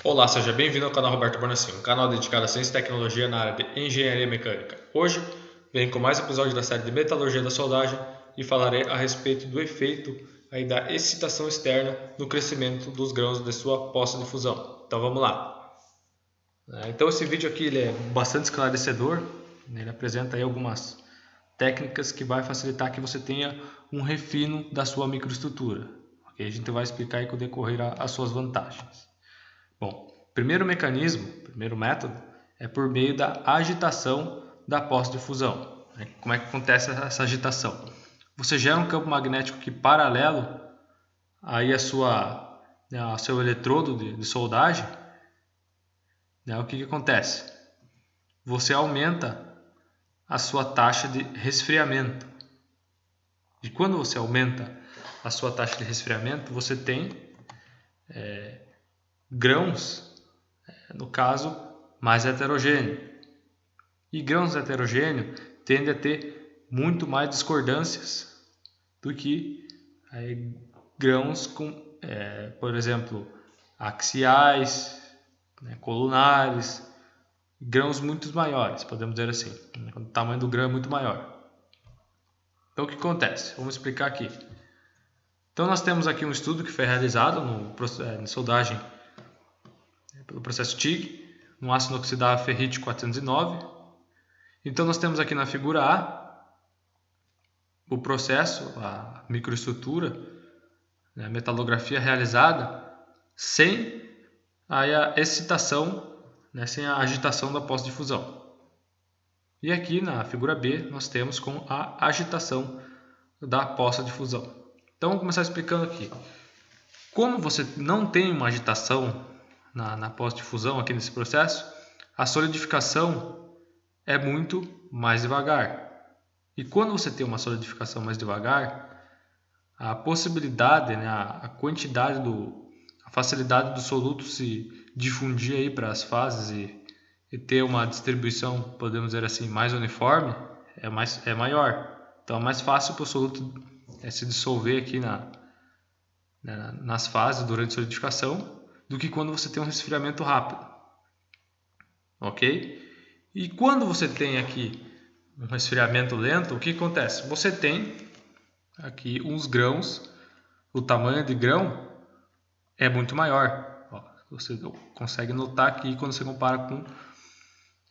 Olá, seja bem-vindo ao canal Roberto Bonacci, um canal dedicado à ciência e tecnologia na área de engenharia mecânica. Hoje, venho com mais um episódio da série de metalurgia da soldagem e falarei a respeito do efeito da excitação externa no crescimento dos grãos de sua poça de fusão. Então vamos lá. Então esse vídeo aqui ele é bastante esclarecedor, ele apresenta aí algumas técnicas que vai facilitar que você tenha um refino da sua microestrutura. Okay? A gente vai explicar aí com o decorrer as suas vantagens. Bom, primeiro método é por meio da agitação da poça de fusão. Como é que acontece essa agitação? Você gera um campo magnético que paralelo aí ao seu eletrodo de soldagem. O que acontece? Você aumenta a sua taxa de resfriamento. E quando você aumenta a sua taxa de resfriamento, você tem grãos, no caso, mais heterogêneo. E grãos heterogêneos tendem a ter muito mais discordâncias do que grãos com, por exemplo, axiais, colunares, grãos muito maiores, podemos dizer assim. O tamanho do grão é muito maior. Então o que acontece? Vamos explicar aqui. Então nós temos aqui um estudo que foi realizado em soldagem pelo processo TIG, no ácido inoxidável ferrite 409. Então nós temos aqui na figura A o processo, a microestrutura, a metalografia realizada sem a excitação, sem a agitação da poça de fusão. E aqui na figura B nós temos com a agitação da poça de fusão. Então vamos começar explicando aqui. Como você não tem uma agitação na poça de fusão aqui nesse processo, a solidificação é muito mais devagar. E quando você tem uma solidificação mais devagar, a possibilidade, a quantidade, a facilidade do soluto se difundir aí para as fases e ter uma distribuição, podemos dizer assim, mais uniforme, é maior. Então é mais fácil para o soluto se dissolver aqui nas fases durante a solidificação do que quando você tem um resfriamento rápido. Ok? E quando você tem aqui um resfriamento lento, o que acontece? Você tem aqui uns grãos, o tamanho de grão é muito maior. Você consegue notar aqui quando você compara com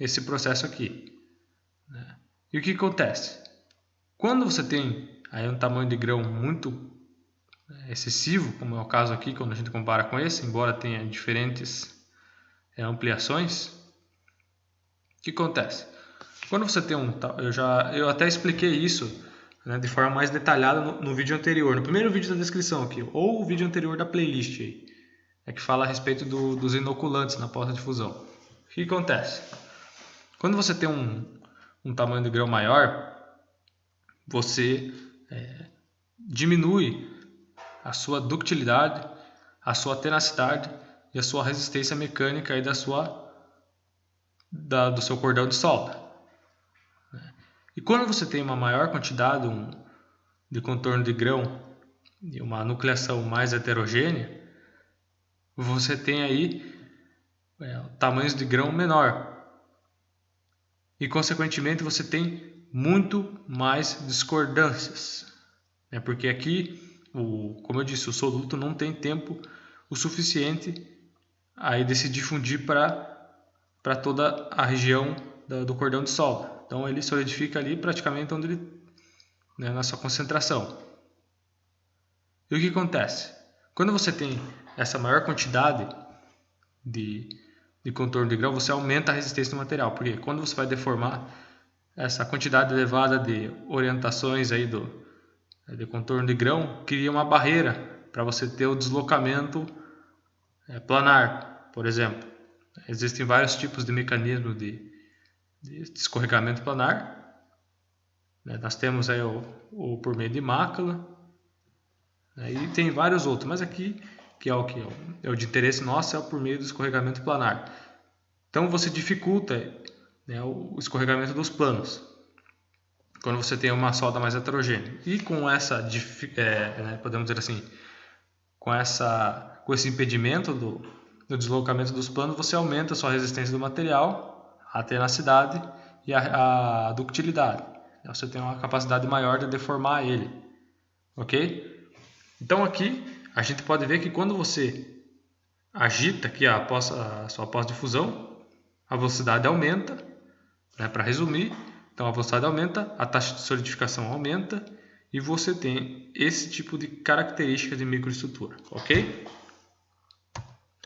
esse processo aqui. E o que acontece? Quando você tem aí um tamanho de grão muito excessivo, como é o caso aqui, quando a gente compara com esse, embora tenha diferentes ampliações, o que acontece? Quando você tem eu até expliquei isso de forma mais detalhada no vídeo anterior, no primeiro vídeo da descrição aqui, ou o vídeo anterior da playlist aí, que fala a respeito dos inoculantes na poça de fusão. O que acontece? Quando você tem um tamanho de grão maior, você diminui a sua ductilidade, a sua tenacidade e a sua resistência mecânica aí do seu cordão de solda. E quando você tem uma maior quantidade de contorno de grão e uma nucleação mais heterogênea, você tem aí tamanhos de grão menor. E consequentemente você tem muito mais discordâncias. Porque aqui, como eu disse, o soluto não tem tempo o suficiente aí de se difundir para toda a região do cordão de solda. Então ele solidifica ali praticamente onde ele, na sua concentração. E o que acontece? Quando você tem essa maior quantidade de contorno de grão, você aumenta a resistência do material. Porque quando você vai deformar essa quantidade elevada de orientações aí de contorno de grão, cria uma barreira para você ter o deslocamento planar, por exemplo. Existem vários tipos de mecanismo de escorregamento planar. Nós temos aí o por meio de mácula, e tem vários outros, mas aqui que é o de interesse nosso é o por meio do escorregamento planar. Então você dificulta o escorregamento dos planos quando você tem uma solda mais heterogênea. E com essa, podemos dizer assim, com esse impedimento do deslocamento dos planos, você aumenta a sua resistência do material, a tenacidade e a ductilidade. Você tem uma capacidade maior de deformar ele, ok? Então aqui a gente pode ver que quando você agita aqui a sua pós-difusão, a velocidade aumenta, né? Para resumir, então a velocidade aumenta, a taxa de solidificação aumenta e você tem esse tipo de característica de microestrutura, ok?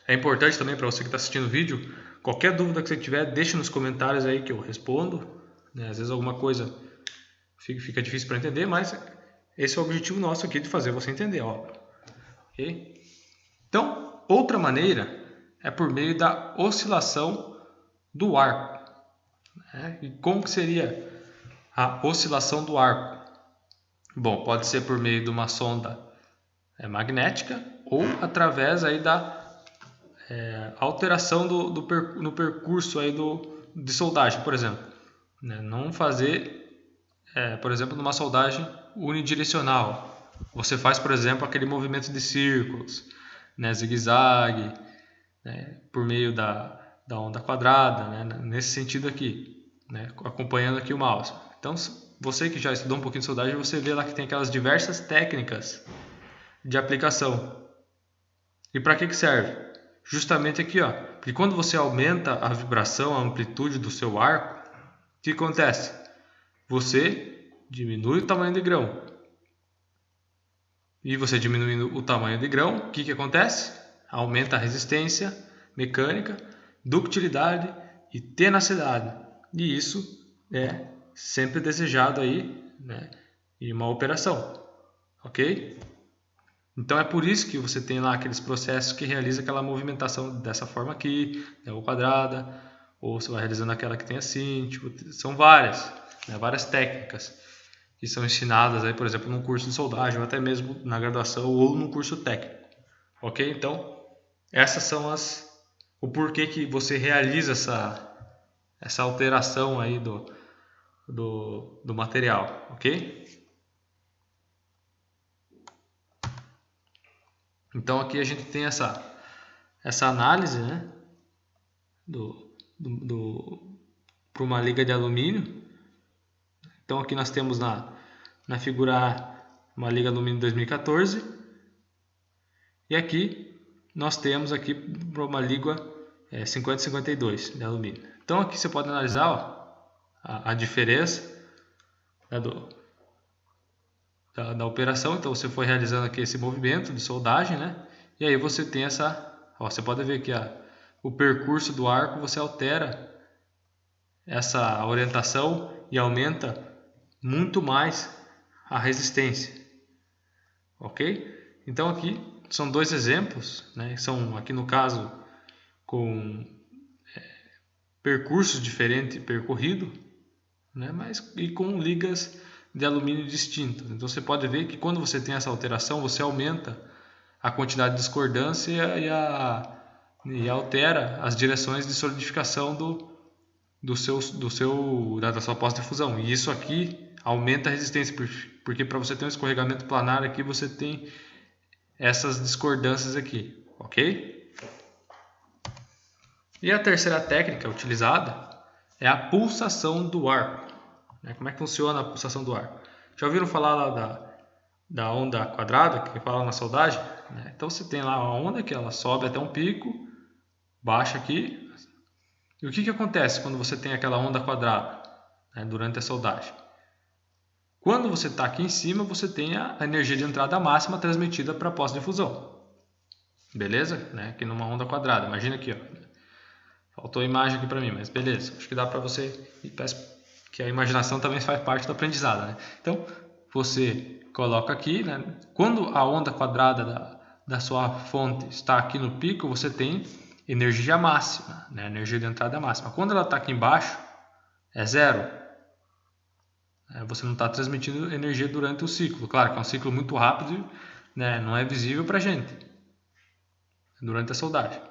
É importante também para você que está assistindo o vídeo, qualquer dúvida que você tiver, deixe nos comentários aí que eu respondo, né? Às vezes alguma coisa fica difícil para entender, mas esse é o objetivo nosso aqui de fazer você entender, óbvio. Ok? Então, outra maneira é por meio da oscilação do arco. E como que seria a oscilação do arco? Bom, pode ser por meio de uma sonda magnética ou através aí da alteração no percurso aí de soldagem, por exemplo. Não fazer, por exemplo, numa soldagem unidirecional. Você faz, por exemplo, aquele movimento de círculos, né, zigue-zague, né, por meio da onda quadrada, né, nesse sentido aqui, né, acompanhando aqui o mouse. Então, você que já estudou um pouquinho de soldagem, você vê lá que tem aquelas diversas técnicas de aplicação. E para que serve? Justamente aqui, ó, porque quando você aumenta a vibração, a amplitude do seu arco, o que acontece? Você diminui o tamanho de grão. E você diminuindo o tamanho de grão, o que acontece? Aumenta a resistência mecânica, ductilidade e tenacidade. E isso é sempre desejado aí, né, em uma operação, ok? Então é por isso que você tem lá aqueles processos que realiza aquela movimentação dessa forma aqui, né, ou quadrada, ou você vai realizando aquela que tem assim, tipo, são várias, né, várias técnicas que são ensinadas aí, por exemplo, num curso de soldagem, ou até mesmo na graduação ou num curso técnico, ok? Então essas são o porquê que você realiza essa alteração aí do material, ok? Então aqui a gente tem essa análise, né, para uma liga de alumínio. Então aqui nós temos na figura A uma liga alumínio 2014 e aqui nós temos aqui para uma liga 5052 de alumínio. Então aqui você pode analisar, ó, a diferença, né, da operação. Então você foi realizando aqui esse movimento de soldagem, né? E aí você tem você pode ver que o percurso do arco, você altera essa orientação e aumenta muito mais a resistência, ok? Então aqui são dois exemplos, né? São aqui no caso com percursos diferentes percorrido, né? Mas e com ligas de alumínio distintas. Então você pode ver que quando você tem essa alteração, você aumenta a quantidade de discordância e altera as direções de solidificação da sua pós-difusão. E isso aqui aumenta a resistência, porque para você ter um escorregamento planar aqui, você tem essas discordâncias aqui, ok? E a terceira técnica utilizada é a pulsação do arco. Como é que funciona a pulsação do arco? Já ouviram falar lá da onda quadrada, que fala na soldagem? Então você tem lá uma onda que ela sobe até um pico, baixa aqui. E o que acontece quando você tem aquela onda quadrada, né, durante a soldagem? Quando você está aqui em cima, você tem a energia de entrada máxima transmitida para a pós-difusão. Beleza? Aqui numa onda quadrada. Imagina aqui, ó. Faltou a imagem aqui para mim, mas beleza. Acho que dá para você... que a imaginação também faz parte do aprendizado, né? Então, você coloca aqui, né? Quando a onda quadrada da sua fonte está aqui no pico, você tem energia máxima, né? Energia de entrada máxima. Quando ela está aqui embaixo, é zero. Você não está transmitindo energia durante o ciclo. Claro que é um ciclo muito rápido, né? Não é visível para a gente durante a soldagem.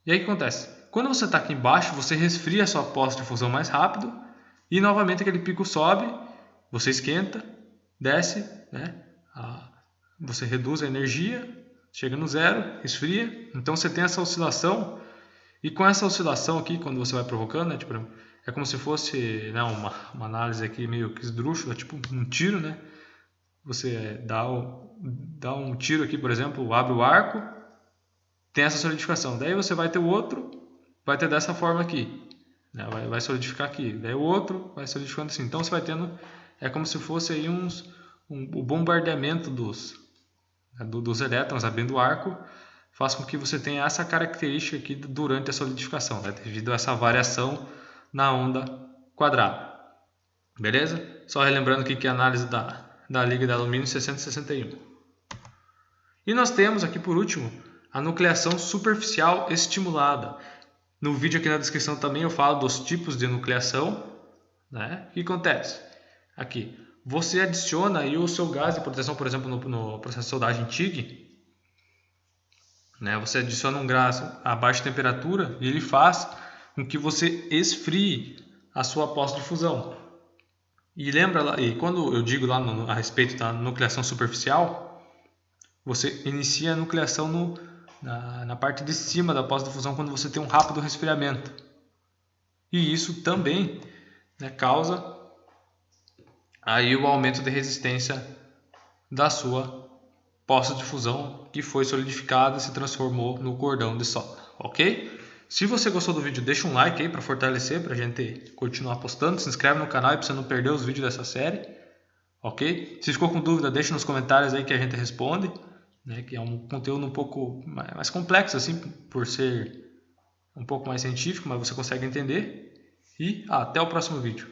E aí o que acontece? Quando você está aqui embaixo, você resfria a sua pós-difusão mais rápido e novamente aquele pico sobe, você esquenta, desce, né? Você reduz a energia, chega no zero, esfria. Então você tem essa oscilação, e com essa oscilação aqui, quando você vai provocando, né, tipo, é como se fosse, né, uma análise aqui meio que esdrúxula, tipo um tiro, né? Você dá um tiro aqui, por exemplo, abre o arco, tem essa solidificação. Daí você vai ter o outro, vai ter dessa forma aqui, né? Vai solidificar aqui. Daí o outro vai solidificando assim. Então você vai tendo, é como se fosse aí o bombardeamento dos elétrons abrindo o arco, faz com que você tenha essa característica aqui durante a solidificação, né? Devido a essa variação na onda quadrada. Beleza? Só relembrando aqui que é a análise da liga de alumínio 661. E nós temos aqui por último a nucleação superficial estimulada. No vídeo aqui na descrição também eu falo dos tipos de nucleação, né? O que acontece? Aqui, você adiciona aí o seu gás de proteção, por exemplo, no processo de soldagem TIG, né? Você adiciona um gás a baixa temperatura e ele faz com que você esfrie a sua poça de fusão. E lembra lá, e quando eu digo lá a respeito da nucleação superficial, você inicia a nucleação na parte de cima da poça de fusão quando você tem um rápido resfriamento. E isso também, né, causa aí o aumento de resistência da sua poça de fusão que foi solidificada e se transformou no cordão de solda, ok? Se você gostou do vídeo, deixa um like aí para fortalecer, para a gente continuar postando. Se inscreve no canal para você não perder os vídeos dessa série, ok? Se ficou com dúvida, deixa nos comentários aí que a gente responde, né? Que é um conteúdo um pouco mais complexo, assim, por ser um pouco mais científico, mas você consegue entender. E até o próximo vídeo.